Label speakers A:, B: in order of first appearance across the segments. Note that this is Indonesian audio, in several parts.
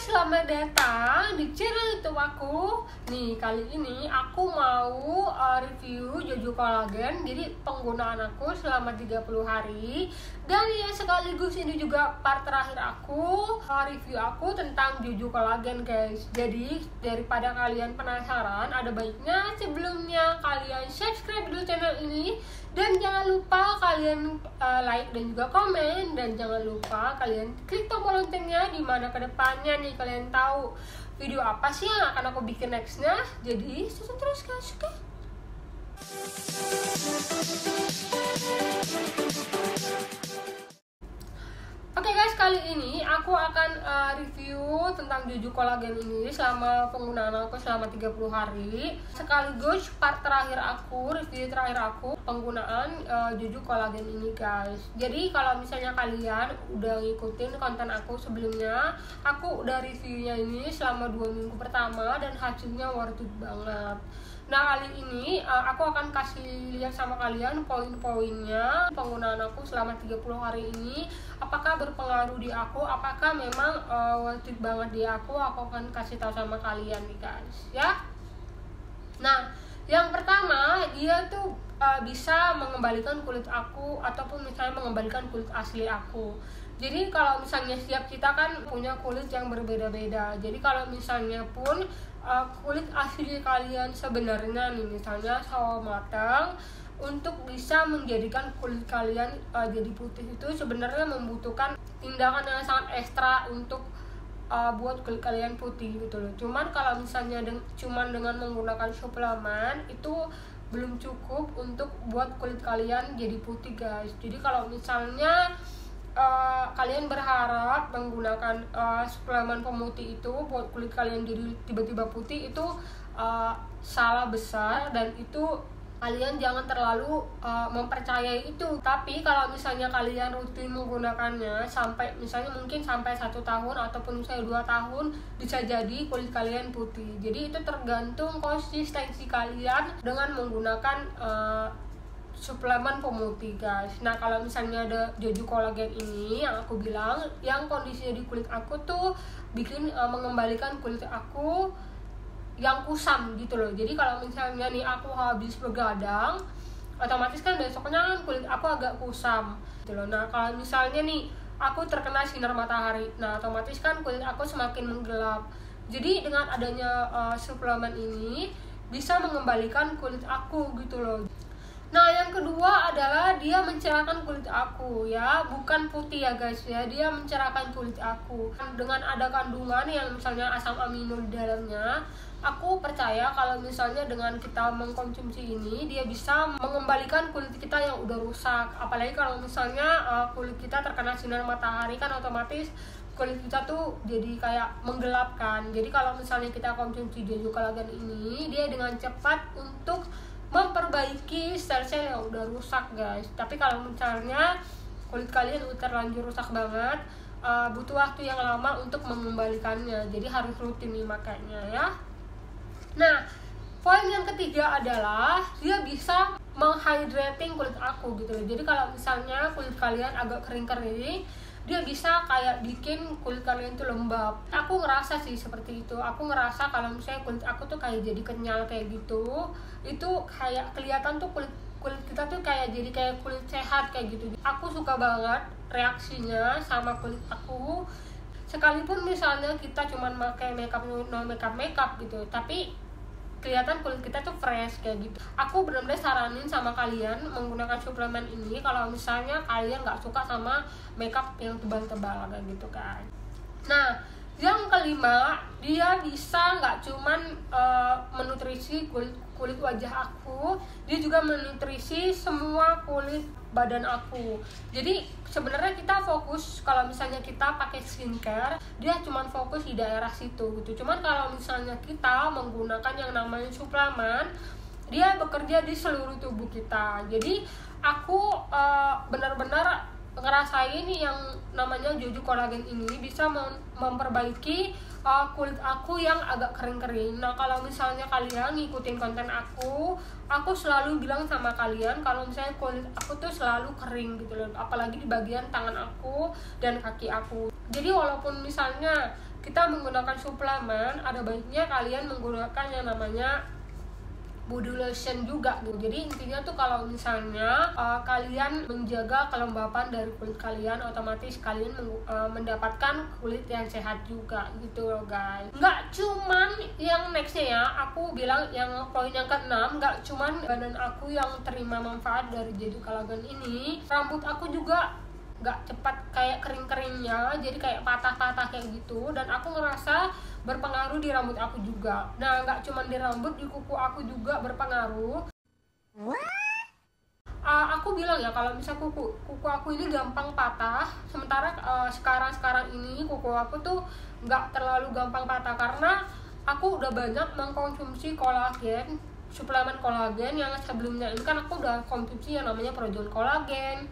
A: selamat datang di channel YouTube aku. Nih, kali ini aku mau review Jojo Collagen. Jadi penggunaan aku selama 30 hari. Dan ya sekaligus ini juga part terakhir aku review aku tentang Jojo Collagen, guys. Jadi daripada kalian penasaran, ada baiknya sebelumnya kalian subscribe dulu channel ini. Dan jangan lupa kalian like dan juga komen. Dan jangan lupa kalian klik tombol loncengnya, dimana kedepannya nih kalian tahu video apa sih yang akan aku bikin nextnya. Jadi stay terus guys, oke? Oke guys, kali ini aku akan review tentang Jojo Collagen ini selama penggunaan aku selama 30 hari. Sekaligus part terakhir aku, review terakhir aku penggunaan Jojo Collagen ini guys. Jadi kalau misalnya kalian udah ngikutin konten aku sebelumnya, aku udah reviewnya ini selama 2 minggu pertama dan hasilnya worth it banget. Nah, kali ini aku akan kasih lihat sama kalian poin-poinnya penggunaan aku selama 30 hari ini. Apakah berpengaruh di aku, apakah memang worth it banget di aku akan kasih tahu sama kalian nih guys ya. Nah, yang pertama, dia tuh bisa mengembalikan kulit aku ataupun misalnya mengembalikan kulit asli aku. Jadi kalau misalnya setiap kita kan punya kulit yang berbeda-beda. Jadi kalau misalnya pun kulit asli kalian sebenarnya nih misalnya sawo matang, untuk bisa menjadikan kulit kalian jadi putih itu sebenarnya membutuhkan tindakan yang sangat ekstra untuk buat kulit kalian putih gitu loh. Cuman kalau misalnya cuman dengan menggunakan suplemen itu belum cukup untuk buat kulit kalian jadi putih guys. Jadi kalau misalnya kalian berharap menggunakan suplemen pemutih itu buat kulit kalian jadi tiba-tiba putih, itu salah besar dan itu kalian jangan terlalu mempercayai itu. Tapi kalau misalnya kalian rutin menggunakannya sampai misalnya mungkin sampai 1 tahun ataupun misalnya 2 tahun, bisa jadi kulit kalian putih. Jadi itu tergantung konsistensi kalian dengan menggunakan suplemen pemutih guys. Nah, kalau misalnya ada Jojo Collagen ini yang aku bilang, yang kondisinya di kulit aku tuh bikin mengembalikan kulit aku yang kusam gitu loh. Jadi kalau misalnya nih aku habis begadang, otomatis kan besoknya kan kulit aku agak kusam gitu loh. Nah, kalau misalnya nih aku terkena sinar matahari, nah otomatis kan kulit aku semakin menggelap. Jadi dengan adanya suplemen ini bisa mengembalikan kulit aku gitu loh. Nah, yang kedua adalah dia mencerahkan kulit aku ya, bukan putih ya guys ya, dia mencerahkan kulit aku. Dengan ada kandungan yang misalnya asam amino di dalamnya, aku percaya kalau misalnya dengan kita mengkonsumsi ini, dia bisa mengembalikan kulit kita yang udah rusak. Apalagi kalau misalnya kulit kita terkena sinar matahari kan otomatis kulit kita tuh jadi kayak menggelapkan. Jadi kalau misalnya kita konsumsi Jojo Collagen ini, dia dengan cepat untuk memperbaiki sel-sel yang udah rusak guys. Tapi kalau misalnya kulit kalian udah terlanjur rusak banget, butuh waktu yang lama untuk mengembalikannya. Jadi harus rutin nih makanya ya. Nah, poin yang ketiga adalah dia bisa menghydrating kulit aku gitu loh. Jadi kalau misalnya kulit kalian agak kering-kering, dia bisa kayak bikin kulit kalian tuh lembab. Aku ngerasa sih seperti itu. Aku ngerasa kalau misalnya kulit aku tuh kayak jadi kenyal kayak gitu, itu kayak kelihatan tuh kulit kita tuh kayak jadi kayak kulit sehat kayak gitu. Aku suka banget reaksinya sama kulit aku. Sekalipun misalnya kita cuman pakai makeup non makeup gitu, tapi kelihatan kulit kita tuh fresh kayak gitu. Aku benar-benar saranin sama kalian menggunakan suplemen ini kalau misalnya kalian nggak suka sama makeup yang tebal-tebal kayak gitu kan. Nah, yang kelima, dia bisa nggak cuman menutrisi kulit wajah aku, dia juga menutrisi semua kulit badan aku. Jadi sebenarnya kita fokus kalau misalnya kita pakai skincare, dia cuman fokus di daerah situ gitu. Cuman kalau misalnya kita menggunakan yang namanya suplemen, dia bekerja di seluruh tubuh kita. Jadi aku benar-benar ngerasain yang namanya Jojo Collagen ini bisa memperbaiki kulit aku yang agak kering-kering. Nah, kalau misalnya kalian ngikutin konten aku selalu bilang sama kalian kalau misalnya kulit aku tuh selalu kering gitu loh, apalagi di bagian tangan aku dan kaki aku. Jadi walaupun misalnya kita menggunakan suplemen, ada baiknya kalian menggunakan yang namanya body lotion juga gitu. Jadi intinya tuh kalau misalnya kalian menjaga kelembapan dari kulit kalian, otomatis kalian mendapatkan kulit yang sehat juga gitu loh guys. Nggak cuman yang nextnya ya, aku bilang yang poin yang ke-6, nggak cuman badan aku yang terima manfaat dari Jeju Collagen ini, rambut aku juga nggak cepat kayak kering-keringnya, jadi kayak patah-patah kayak gitu, dan aku ngerasa berpengaruh di rambut aku juga. Nah, nggak cuma di rambut, di kuku aku juga berpengaruh. Aku bilang ya kalau misal kuku aku ini gampang patah, sementara sekarang ini kuku aku tuh nggak terlalu gampang patah karena aku udah banyak mengkonsumsi kolagen, suplemen kolagen. Yang sebelumnya ini kan aku udah konsumsi yang namanya Projon Kolagen,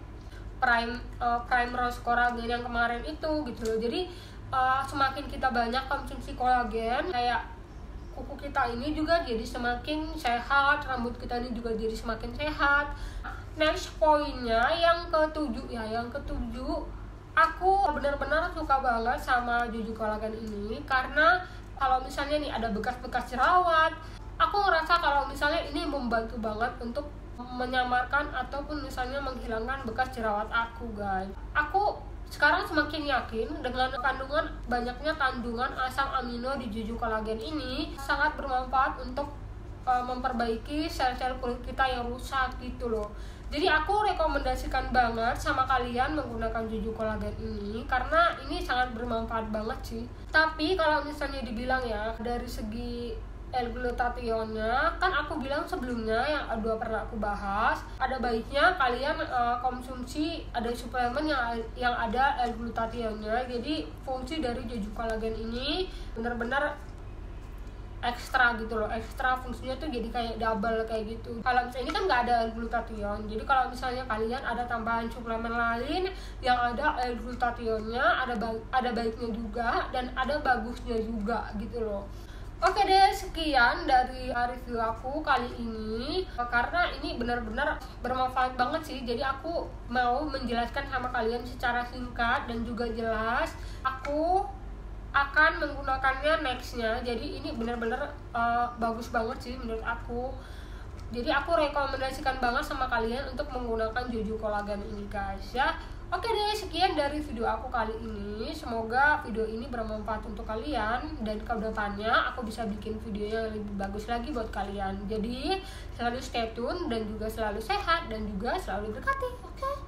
A: Prime Rose Kolagen yang kemarin itu gitu loh. Jadi semakin kita banyak konsumsi kolagen, kayak kuku kita ini juga jadi semakin sehat, rambut kita ini juga jadi semakin sehat. Next poinnya yang ke-7 ya, yang ke-7, aku benar-benar suka banget sama Jeju Collagen ini karena kalau misalnya nih ada bekas-bekas jerawat, aku ngerasa kalau misalnya ini membantu banget untuk menyamarkan ataupun misalnya menghilangkan bekas jerawat aku guys. Aku sekarang semakin yakin dengan banyaknya kandungan asam amino di Jeju Collagen ini sangat bermanfaat untuk memperbaiki sel-sel kulit kita yang rusak gitu loh. Jadi aku rekomendasikan banget sama kalian menggunakan Jeju Collagen ini karena ini sangat bermanfaat banget sih. Tapi kalau misalnya dibilang ya dari segi L-glutathionnya, kan aku bilang sebelumnya yang dua pernah aku bahas, ada baiknya kalian konsumsi ada suplemen yang ada L-glutathionnya. Jadi fungsi dari Jeju Collagen ini benar-benar ekstra gitu loh, ekstra fungsinya tuh jadi kayak double kayak gitu. Kalau misalnya ini kan nggak ada L-glutathione, jadi kalau misalnya kalian ada tambahan suplemen lain yang ada L-glutathionnya, ada baiknya juga dan ada bagusnya juga gitu loh. Oke deh, sekian dari review aku kali ini karena ini benar-benar bermanfaat banget sih. Jadi aku mau menjelaskan sama kalian secara singkat dan juga jelas. Aku akan menggunakannya nextnya. Jadi ini benar-benar bagus banget sih menurut aku. Jadi aku rekomendasikan banget sama kalian untuk menggunakan Jeju Collagen ini guys ya. Oke deh, sekian dari video aku kali ini. Semoga video ini bermanfaat untuk kalian dan ke depannya aku bisa bikin video yang lebih bagus lagi buat kalian. Jadi selalu stay tune dan juga selalu sehat dan juga selalu berkati. Oke?